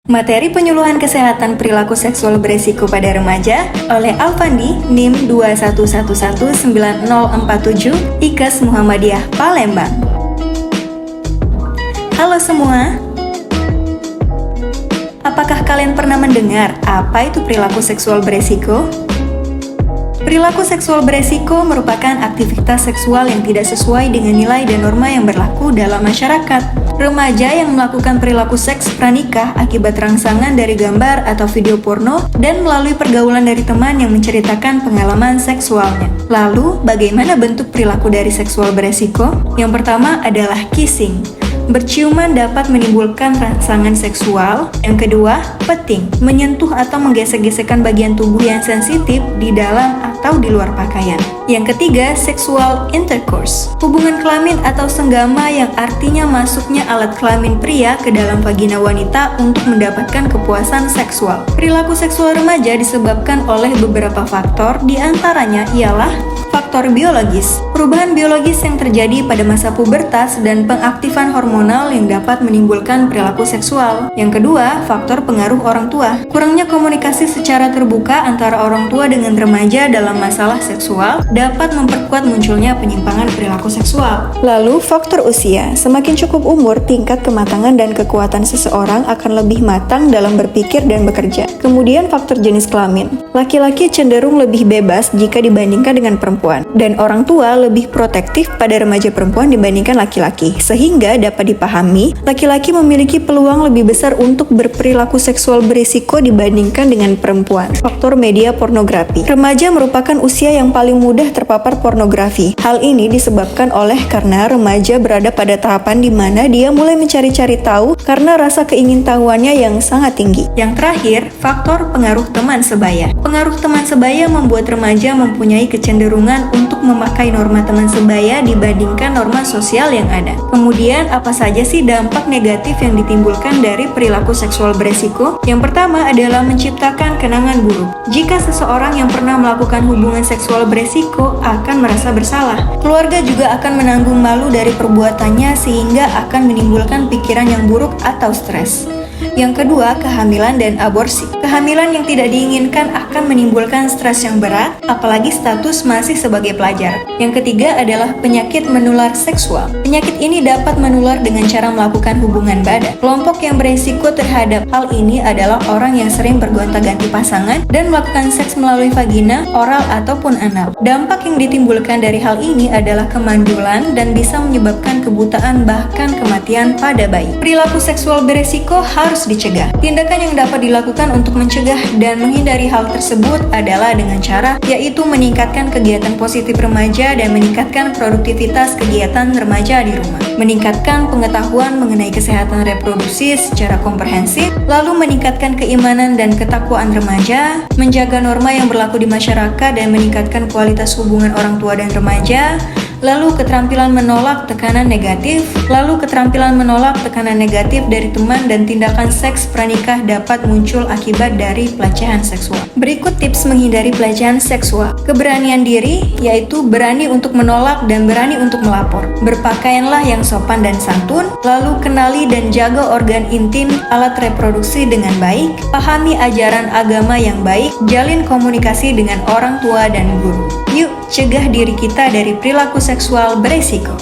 Materi penyuluhan kesehatan perilaku seksual beresiko pada remaja oleh Alfandi, NIM 21119047, IKES Muhammadiyah Palembang. Halo semua, apakah kalian pernah mendengar apa itu perilaku seksual beresiko? Perilaku seksual beresiko merupakan aktivitas seksual yang tidak sesuai dengan nilai dan norma yang berlaku dalam masyarakat. Remaja yang melakukan perilaku seks pranikah akibat rangsangan dari gambar atau video porno dan melalui pergaulan dari teman yang menceritakan pengalaman seksualnya. Lalu, bagaimana bentuk perilaku dari seksual beresiko? Yang pertama adalah kissing. Berciuman dapat menimbulkan rangsangan seksual. Yang kedua, petting, menyentuh atau menggesek-gesekkan bagian tubuh yang sensitif di dalam atau di luar pakaian. Yang ketiga, sexual intercourse, hubungan kelamin atau senggama yang artinya masuknya alat kelamin pria ke dalam vagina wanita untuk mendapatkan kepuasan seksual. Perilaku seksual remaja disebabkan oleh beberapa faktor, di antaranya ialah faktor biologis, perubahan biologis yang terjadi pada masa pubertas dan pengaktifan hormonal yang dapat menimbulkan perilaku seksual. Yang kedua, faktor pengaruh orang tua. Kurangnya komunikasi secara terbuka antara orang tua dengan remaja dalam masalah seksual dapat memperkuat munculnya penyimpangan perilaku seksual. Lalu, faktor usia. Semakin cukup umur, tingkat kematangan dan kekuatan seseorang akan lebih matang dalam berpikir dan bekerja. Kemudian, faktor jenis kelamin. Laki-laki cenderung lebih bebas jika dibandingkan dengan perempuan, dan orang tua lebih protektif pada remaja perempuan dibandingkan laki-laki, sehingga dapat dipahami laki-laki memiliki peluang lebih besar untuk berperilaku seksual berisiko dibandingkan dengan perempuan. Faktor media pornografi. Remaja merupakan usia yang paling mudah terpapar pornografi. Hal ini disebabkan karena remaja berada pada tahapan di mana dia mulai mencari-cari tahu karena rasa keingintahuannya yang sangat tinggi. Yang terakhir, faktor pengaruh teman sebaya. Pengaruh teman sebaya membuat remaja mempunyai kecenderungan untuk memakai norma teman sebaya dibandingkan norma sosial yang ada. Kemudian, apa saja sih dampak negatif yang ditimbulkan dari perilaku seksual beresiko? Yang pertama adalah menciptakan kenangan buruk. Jika seseorang yang pernah melakukan hubungan seksual beresiko akan merasa bersalah, keluarga juga akan menanggung malu dari perbuatannya sehingga akan menimbulkan pikiran yang buruk atau stres. Yang kedua, kehamilan dan aborsi. Kehamilan yang tidak diinginkan akan menimbulkan stres yang berat, apalagi status masih sebagai pelajar. Yang ketiga adalah penyakit menular seksual. Penyakit ini dapat menular dengan cara melakukan hubungan badan. Kelompok yang beresiko terhadap hal ini adalah orang yang sering bergonta-ganti pasangan dan melakukan seks melalui vagina, oral, ataupun anal. Dampak yang ditimbulkan dari hal ini adalah kemandulan dan bisa menyebabkan kebutaan bahkan kematian pada bayi. Perilaku seksual beresiko harus dicegah. Tindakan yang dapat dilakukan untuk mencegah dan menghindari hal tersebut adalah dengan cara yaitu meningkatkan kegiatan positif remaja dan meningkatkan produktivitas kegiatan remaja di rumah, meningkatkan pengetahuan mengenai kesehatan reproduksi secara komprehensif, lalu meningkatkan keimanan dan ketakwaan remaja, menjaga norma yang berlaku di masyarakat dan meningkatkan kualitas hubungan orang tua dan remaja, lalu keterampilan menolak tekanan negatif dari teman dan tindakan seks pranikah dapat muncul akibat dari pelecehan seksual. Berikut tips menghindari pelecehan seksual. Keberanian diri, yaitu berani untuk menolak dan berani untuk melapor. Berpakaianlah yang sopan dan santun, lalu kenali dan jaga organ intim, alat reproduksi dengan baik, pahami ajaran agama yang baik, jalin komunikasi dengan orang tua dan guru. Yuk, cegah diri kita dari perilaku seksual beresiko.